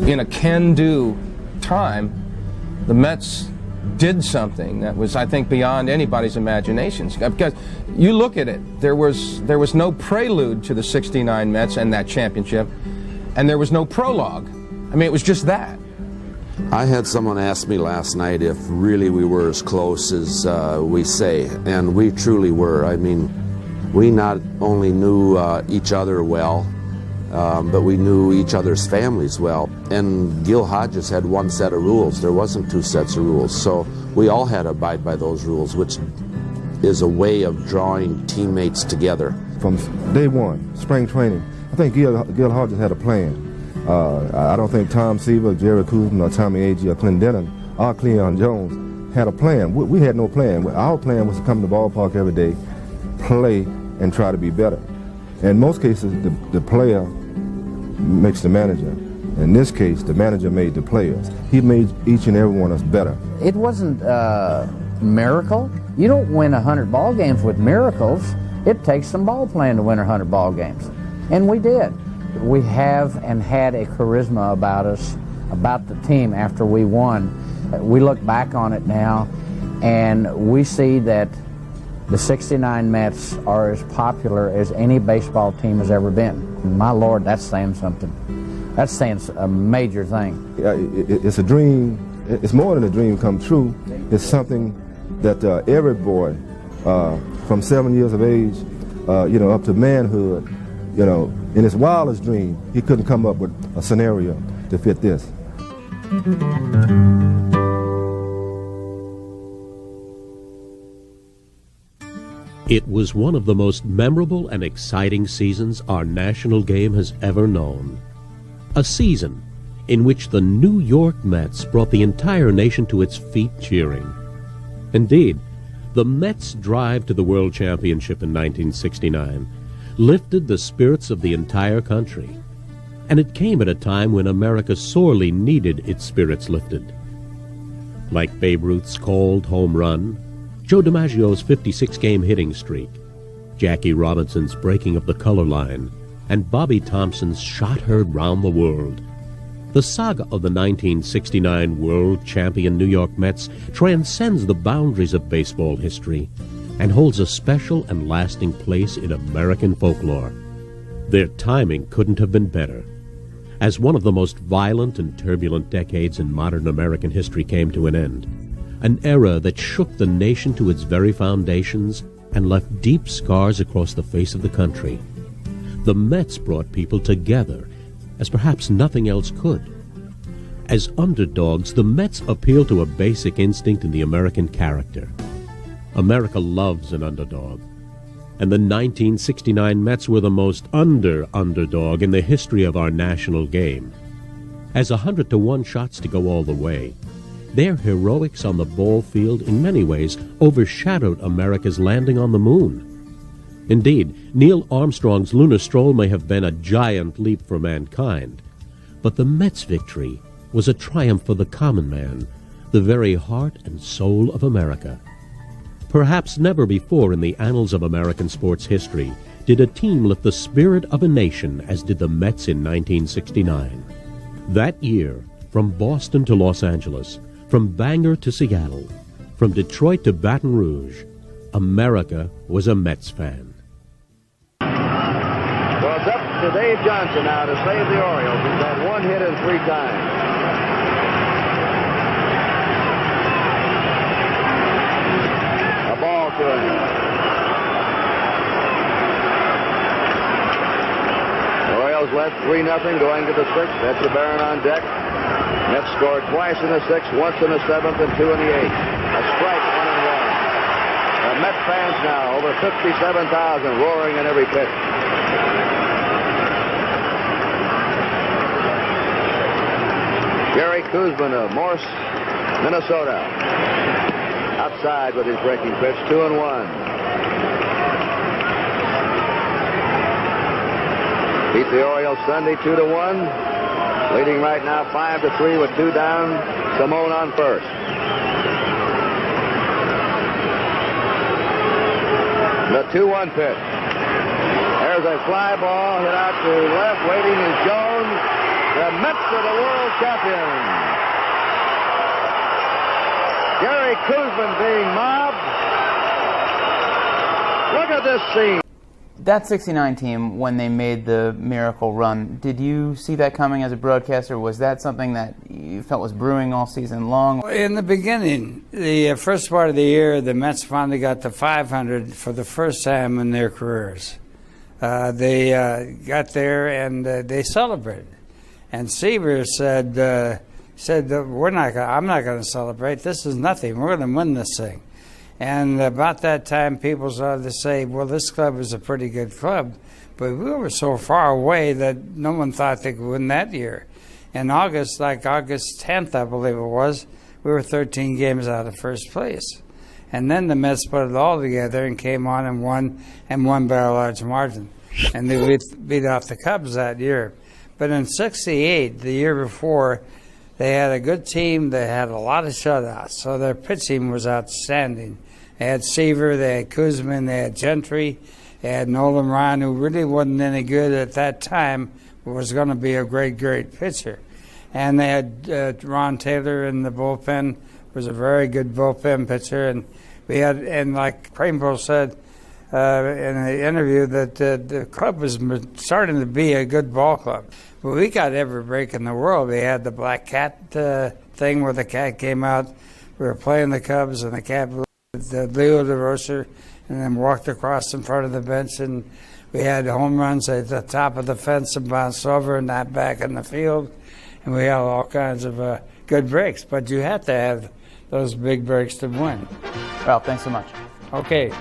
In a can-do time, the Mets did something that was, I think, beyond anybody's imaginations. Because you look at it, there was no prelude to the '69 Mets and that championship, and there was no prologue. I mean, it was just that. I had someone ask me last night if really we were as close as we say, and we truly were. I mean, we not only knew each other well, but we knew each other's families well. And Gil Hodges had one set of rules. There wasn't two sets of rules. So we all had to abide by those rules, which is a way of drawing teammates together. From day one, spring training, I think Gil Hodges had a plan. I don't think Tom Seaver, Jerry Kuzman, or Tommy Agee, or Clint Denton, or Cleon Jones had a plan. We had no plan. Our plan was to come to the ballpark every day, play, and try to be better. In most cases, the player makes the manager. In this case, the manager made the players. He made each and every one of us better. It wasn't a miracle. You don't win 100 ball games with miracles. It takes some ball playing to win 100 ball games. And we did. We have and had a charisma about us, about the team after we won. We look back on it now, and we see that the '69 Mets are as popular as any baseball team has ever been. My Lord, that's saying something. That's saying a major thing. It's a dream. It's more than a dream come true. It's something that every boy from 7 years of age, up to manhood, in his wildest dream, he couldn't come up with a scenario to fit this. It was one of the most memorable and exciting seasons our national game has ever known. A season in which the New York Mets brought the entire nation to its feet cheering. Indeed, the Mets' drive to the World Championship in 1969 lifted the spirits of the entire country. And it came at a time when America sorely needed its spirits lifted. Like Babe Ruth's called home run, Joe DiMaggio's 56-game hitting streak, Jackie Robinson's breaking of the color line, and Bobby Thompson's shot heard round the world. The saga of the 1969 world champion New York Mets transcends the boundaries of baseball history and holds a special and lasting place in American folklore. Their timing couldn't have been better. As one of the most violent and turbulent decades in modern American history came to an end, an era that shook the nation to its very foundations and left deep scars across the face of the country, the Mets brought people together as perhaps nothing else could. As underdogs, the Mets appeal to a basic instinct in the American character. America loves an underdog, and the 1969 Mets were the most underdog in the history of our national game. As 100-to-1 shots to go all the way, their heroics on the ball field in many ways overshadowed America's landing on the moon. Indeed, Neil Armstrong's lunar stroll may have been a giant leap for mankind, but the Mets' victory was a triumph for the common man, the very heart and soul of America. Perhaps never before in the annals of American sports history did a team lift the spirit of a nation as did the Mets in 1969. That year, from Boston to Los Angeles, from Bangor to Seattle, from Detroit to Baton Rouge, America was a Mets fan. Well, it's up to Dave Johnson now to save the Orioles. He's had one hit in 3 times. A ball to him. The Orioles led 3-0 going to the 6th. That's the Baron on deck. Mets scored twice in the 6th, once in the 7th, and 2 in the 8th. A strike, 1-1. The Mets fans now, over 57,000, roaring in every pit. Gary Kuzman of Morse, Minnesota. Outside with his breaking pitch, 2-1. Beat the Orioles Sunday 2-1. Leading right now 5-3 with 2 down. Simone on first. The 2-1 pitch. There's a fly ball hit out to left. Waiting is Jones. The Mets are the world champions. Gary Koosman being mobbed. Look at this scene. That 69 team, when they made the miracle run, did you see that coming as a broadcaster? Was that something that you felt was brewing all season long? In the beginning, the first part of the year, the Mets finally got to 500 for the first time in their careers. They got there and they celebrated. And Seaver said, I'm not going to celebrate. This is nothing. We're going to win this thing. And about that time, people started to say, well, this club is a pretty good club. But we were so far away that no one thought they could win that year. In August, like August 10th, I believe it was, we were 13 games out of first place. And then the Mets put it all together and came on and won by a large margin. And they beat off the Cubs that year. But in '68, the year before, they had a good team. They had a lot of shutouts, so their pitching was outstanding. They had Seaver, they had Koosman, they had Gentry, they had Nolan Ryan, who really wasn't any good at that time, but was going to be a great, great pitcher. And they had Ron Taylor in the bullpen, was a very good bullpen pitcher. And we had, and like Cramer said in an interview, that the club was starting to be a good ball club. But we got every break in the world. We had the black cat thing where the cat came out. We were playing the Cubs, and the cat blew the Leo DeRocher and then walked across in front of the bench. And we had home runs at the top of the fence and bounced over and not back in the field. And we had all kinds of good breaks. But you have to have those big breaks to win. Well, thanks so much. Okay.